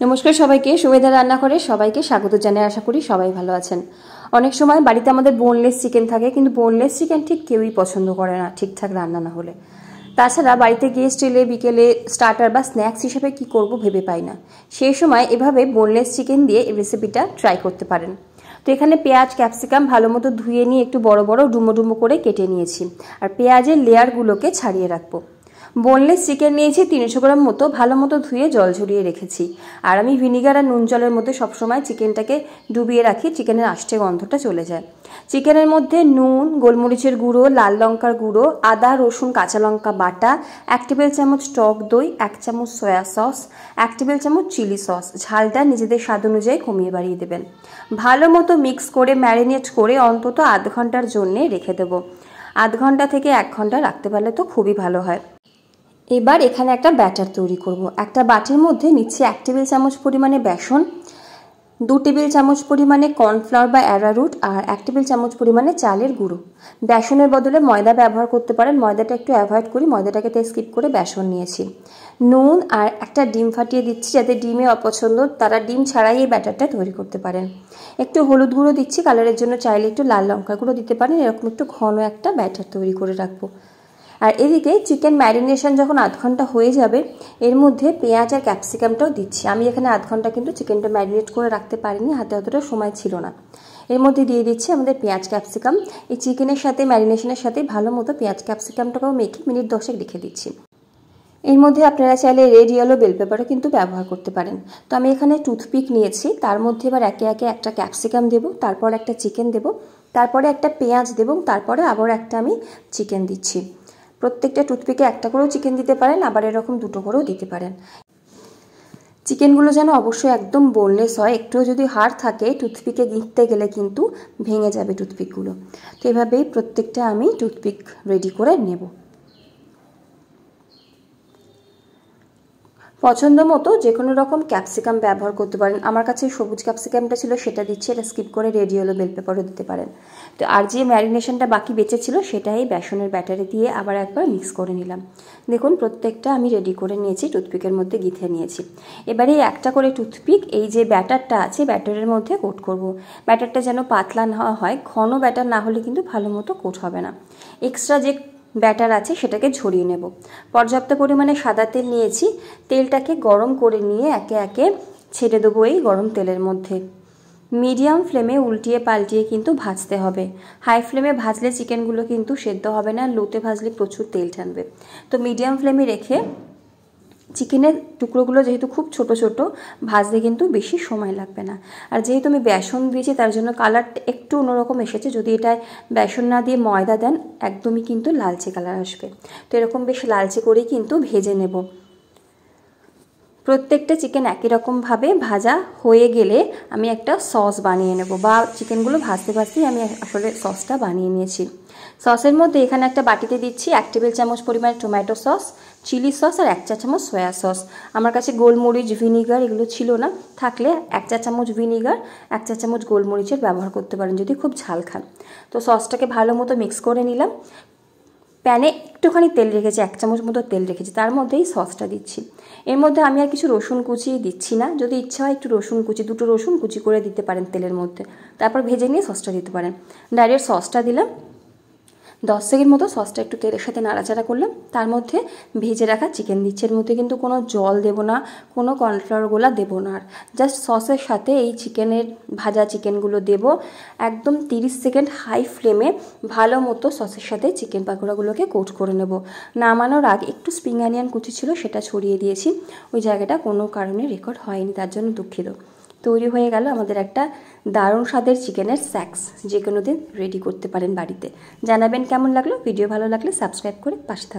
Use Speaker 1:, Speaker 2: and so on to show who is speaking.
Speaker 1: নমস্কার সবাইকে, সুবেদা রান্নাঘরে সবাইকে স্বাগত জানাই। আশা করি সবাই ভালো আছেন। অনেক সময় বাড়িতে আমাদের বোনলেস চিকেন থাকে, কিন্তু বোনলেস চিকেন ঠিক কেউই পছন্দ করে না ঠিকঠাক রান্না না হলে। তাছাড়া বাড়িতে গেস্ট এলে বিকেলে স্টার্টার বা স্ন্যাক্স হিসেবে কি করব ভেবে পাই না। সেই সময় এভাবে বোনলেস চিকেন দিয়ে এই রেসিপিটা ট্রাই করতে পারেন। তো এখানে পেঁয়াজ ক্যাপসিকাম ভালো মতো ধুয়ে নিয়ে একটু বড় বড় ডুমো ডুমো করে কেটে নিয়েছি, আর পেঁয়াজের লেয়ারগুলোকে ছাড়িয়ে রাখবো। বোনলেস চিকেন নিয়েছি 300 গ্রাম মতো, ভালো মতো ধুয়ে জল ঝরিয়ে রেখেছি। আর আমি ভিনিগার আর নুন জলের মধ্যে সবসময় চিকেনটাকে ডুবিয়ে রাখি, চিকেনের আষ্টে গন্ধটা চলে যায়। চিকেনের মধ্যে নুন, গোলমরিচের গুঁড়ো, লাল লঙ্কার গুঁড়ো, আদা রসুন কাঁচা লঙ্কা বাটা, 1 টেবিল চামচ টক দই, 1 চামচ সয়া সস, 1 টেবিল চামচ চিলি সস। ঝালটা নিজেদের স্বাদ অনুযায়ী কমিয়ে বাড়িয়ে দেবেন। ভালো মতো মিক্স করে ম্যারিনেট করে অন্তত আধ ঘন্টার জন্যে রেখে দেবো। আধ ঘন্টা থেকে 1 ঘন্টা রাখতে পারলে তো খুবই ভালো হয়। এবার এখানে একটা ব্যাটার তৈরি করব। একটা বাটির মধ্যে নিচ্ছি 1 টেবিল চামচ পরিমাণে বেসন, 2 টেবিল চামচ পরিমাণে কর্নফ্লাওয়ার বা অ্যারারুট, আর 1 টেবিল চামচ পরিমাণে চালের গুঁড়ো। বেসনের বদলে ময়দা ব্যবহার করতে পারেন, ময়দাটা একটু অ্যাভয়েড করি, ময়দাটাকে স্কিপ করে বেসন নিয়েছি। নুন আর একটা ডিম ফাটিয়ে দিচ্ছি, যাতে ডিমে অপছন্দ তারা ডিম ছাড়াই এই ব্যাটারটা তৈরি করতে পারেন। একটু হলুদ গুঁড়ো দিচ্ছি কালারের জন্য, চাইলে একটু লাল লঙ্কা গুঁড়ো দিতে পারেন। এরকম একটু ঘন একটা ব্যাটার তৈরি করে রাখবো। আর এদিকে চিকেন ম্যারিনেশন যখন আধ ঘন্টা হয়ে যাবে, এর মধ্যে পেঁয়াজ আর ক্যাপসিকামটাও দিচ্ছি। আমি এখানে আধ ঘন্টা কিন্তু চিকেনটা ম্যারিনেট করে রাখতে পারিনি, হাতে অতটা সময় ছিল না। এর মধ্যে দিয়ে দিচ্ছি আমাদের পেঁয়াজ ক্যাপসিকাম। এই চিকেনের সাথে ম্যারিনেশনের সাথে ভালো মতো পেঁয়াজ ক্যাপসিকামটাকেও মেখে মিনিট 10 রেখে দিচ্ছি। এর মধ্যে আপনারা চাইলে রেড ইয়েলো বেল পেপারও কিন্তু ব্যবহার করতে পারেন। তো আমি এখানে টুথপিক নিয়েছি, তার মধ্যে এবার একে একে একটা ক্যাপসিকাম দেবো, তারপর একটা চিকেন দেবো, তারপরে একটা পেঁয়াজ দেবো, তারপরে আবার একটা আমি চিকেন দিচ্ছি। প্রত্যেকটা টুথপিকে একটা করেও চিকেন দিতে পারেন, আবার এরকম 2টো করেও দিতে পারেন। চিকেনগুলো যেন অবশ্যই একদম বোনলেস হয়, একটুও যদি হাড় থাকে টুথপিকে গিঁথতে গেলে কিন্তু ভেঙে যাবে টুথপিকগুলো। তো এভাবেই প্রত্যেকটা আমি টুথপিক রেডি করে নেব। পছন্দ মতো যে কোনো রকম ক্যাপসিকাম ব্যবহার করতে পারেন। আমার কাছে সবুজ ক্যাপসিকামটা ছিল, সেটা দিচ্ছি। এটা স্কিপ করে রেড ইয়েলো বেল পেপারও দিতে পারেন। তো আর যে ম্যারিনেশনটা বাকি বেঁচে ছিল, সেটাই বেসনের ব্যাটারে দিয়ে আবার একবার মিক্স করে নিলাম। দেখুন প্রত্যেকটা আমি রেডি করে নিয়েছি, টুথপিকের মধ্যে গিঁথে নিয়েছি। এবারে একটা করে টুথপিক এই যে ব্যাটারটা আছে ব্যাটারের মধ্যে কোট করব। ব্যাটারটা যেন পাতলা না হয়, ঘন ব্যাটার না হলে কিন্তু ভালো মতো কোট হবে না। এক্সট্রা যে ব্যাটার আছে সেটাকে ঝরিয়ে নেব। পর্যাপ্ত পরিমাণে সাদা তেল নিয়েছি, তেলটাকে গরম করে নিয়ে একে একে ছেড়ে দেবো এই গরম তেলের মধ্যে। মিডিয়াম ফ্লেমে উল্টিয়ে পাল্টিয়ে কিন্তু ভাজতে হবে। হাই ফ্লেমে ভাজলে চিকেনগুলো কিন্তু সেদ্ধ হবে না, লোতে ভাজলে প্রচুর তেল টানবে। তো মিডিয়াম ফ্লেমে রেখে চিকেনের টুকরোগুলো যেহেতু খুব ছোট ছোট, ভাজতে কিন্তু বেশি সময় লাগবে না। আর যেহেতু আমি বেসন দিয়েছি তার জন্য কালারটা একটু অন্যরকম এসেছে। যদি এটা বেসন না দিয়ে ময়দা দেন, একদমই কিন্তু লালচে কালার আসবে। তো এরকম বেশ লালচে করেই কিন্তু ভেজে নেব। প্রত্যেকটা চিকেন একই রকমভাবে ভাজা হয়ে গেলে আমি একটা সস বানিয়ে নেব, বা চিকেনগুলো ভাজতে ভাজতেই আমি আসলে সসটা বানিয়ে নিয়েছি। সসের মধ্যে এখানে একটা বাটিতে দিচ্ছি 1 টেবিল চামচ পরিমাণে টমেটো সস, চিলি সস আর 1 চা চামচ সয়া সস। আমার কাছে গোলমরিচ ভিনিগার এগুলো ছিল না, থাকলে 1 চা চামচ ভিনিগার 1 চা চামচ গোলমরিচের ব্যবহার করতে পারেন যদি খুব ঝাল খান। তো সসটাকে ভালো মতো মিক্স করে নিলাম। প্যানে একটুখানি তেল রেখেছি, 1 চামচ মতো তেল রেখেছি, তার মধ্যেই সসটা দিচ্ছি। এর মধ্যে আমি আর কিছু রসুন কুচি দিচ্ছি না, যদি ইচ্ছা হয় একটু রসুন কুচি 2টো রসুন কুচি করে দিতে পারেন তেলের মধ্যে, তারপর ভেজে নিয়ে সসটা দিতে পারেন। ডাইরেক্ট সসটা দিলাম। 10 সেকেন্ড মতো সসটা একটু তেলের সাথে নাড়াচাড়া করলাম, তার মধ্যে ভেজে রাখা চিকেন দিচ্ছি। এর মধ্যে কিন্তু কোনো জল দেবো না, কোনো কর্নফ্লাওয়ার গোলা দেবো না, আর জাস্ট সসের সাথে এই চিকেনের ভাজা চিকেনগুলো দেবো। একদম 30 সেকেন্ড হাই ফ্লেমে ভালো মতো সসের সাথে চিকেন পাকোড়াগুলোকে কোট করে নেব। নামানোর আগে একটু স্প্রিং অনিয়ন কুচি ছিল, সেটা ছড়িয়ে দিয়েছি। ওই জায়গাটা কোনো কারণে রেকর্ড হয়নি, তার জন্য দুঃখিত। তৈরি হয়ে গেল আমাদের একটা দারুণ স্বাদের চিকেনের স্ন্যাক্স। যে কোনো দিন রেডি করতে পারেন বাড়িতে। জানাবেন কেমন লাগলো। ভিডিও ভালো লাগলে সাবস্ক্রাইব করে পাশে থাকবেন।